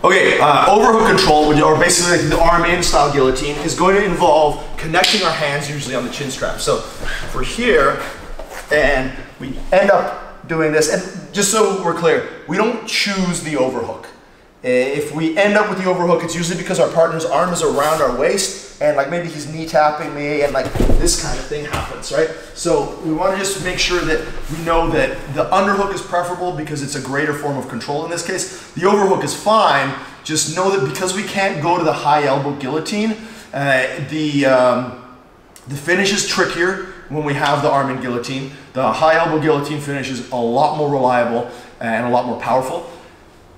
Okay, overhook control, or basically the arm in style guillotine, is going to involve connecting our hands usually on the chin strap. So we're here and we end up doing this, and just so we're clear, we don't choose the overhook. If we end up with the overhook, it's usually because our partner's arm is around our waist and like maybe he's knee tapping me and like this kind of thing happens, right? So we want to just make sure that we know that the underhook is preferable because it's a greater form of control in this case. The overhook is fine. Just know that because we can't go to the high elbow guillotine, the finish is trickier when we have the arm in guillotine. The high elbow guillotine finish is a lot more reliable and a lot more powerful.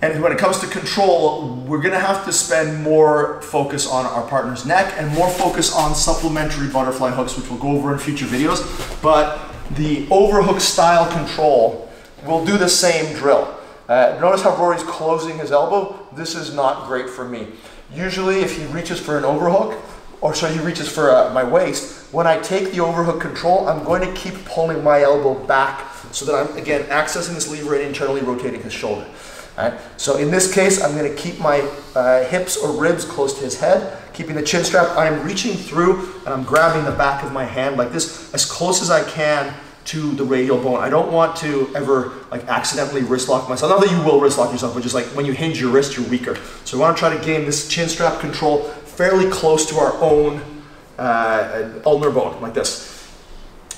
And when it comes to control, we're gonna have to spend more focus on our partner's neck and more focus on supplementary butterfly hooks, which we'll go over in future videos. But the overhook style control will do the same drill. Notice how Rory's closing his elbow? This is not great for me. Usually if he reaches for an overhook, or sorry, he reaches for my waist, when I take the overhook control, I'm going to keep pulling my elbow back so that I'm, again, accessing this lever and internally rotating his shoulder. All right. So in this case, I'm going to keep my hips or ribs close to his head, keeping the chin strap. I'm reaching through and I'm grabbing the back of my hand like this, as close as I can to the radial bone. I don't want to ever like accidentally wrist lock myself. Not that you will wrist lock yourself, but just like when you hinge your wrist, you're weaker. So we want to try to gain this chin strap control fairly close to our own ulnar bone, like this.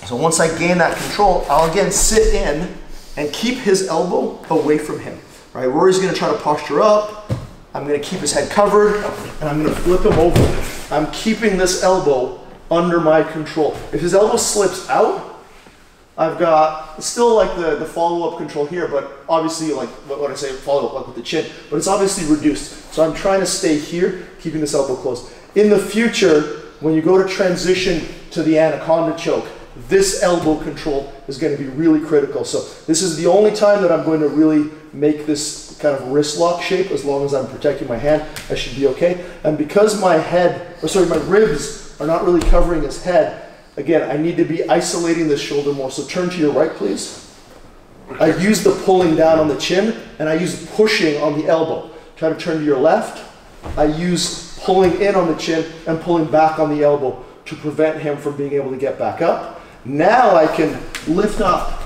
So once I gain that control, I'll again sit in and keep his elbow away from him. Right, Rory's going to try to posture up. I'm going to keep his head covered, and I'm going to flip him over. I'm keeping this elbow under my control. If his elbow slips out, I've got still like the follow-up control here, but obviously like what I say, follow-up like with the chin, but it's obviously reduced. So I'm trying to stay here, keeping this elbow close. In the future, when you go to transition to the anaconda choke, this elbow control is going to be really critical. So this is the only time that I'm going to really make this kind of wrist lock shape. As long as I'm protecting my hand, I should be okay. And because my ribs are not really covering his head, again, I need to be isolating this shoulder more. So turn to your right, please. I use the pulling down on the chin, and I use pushing on the elbow. Try to turn to your left. I use pulling in on the chin and pulling back on the elbow to prevent him from being able to get back up. Now I can lift up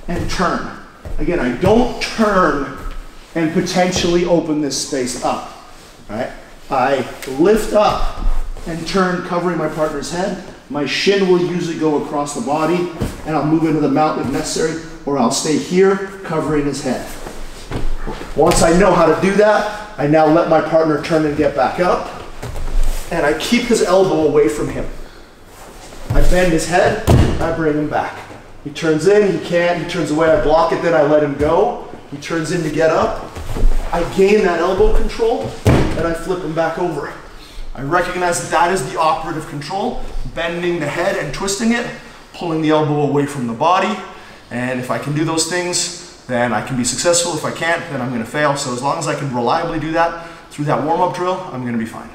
and turn. Again, I don't turn and potentially open this space up. Right? I lift up and turn, covering my partner's head. My shin will usually go across the body, and I'll move into the mount if necessary, or I'll stay here, covering his head. Once I know how to do that, I now let my partner turn and get back up, and I keep his elbow away from him. I bend his head, I bring him back. He turns in, he can't, he turns away, I block it, then I let him go. He turns in to get up. I gain that elbow control, and I flip him back over. I recognize that that is the operative control, bending the head and twisting it, pulling the elbow away from the body. And if I can do those things, then I can be successful. If I can't, then I'm going to fail. So as long as I can reliably do that through that warm-up drill, I'm going to be fine.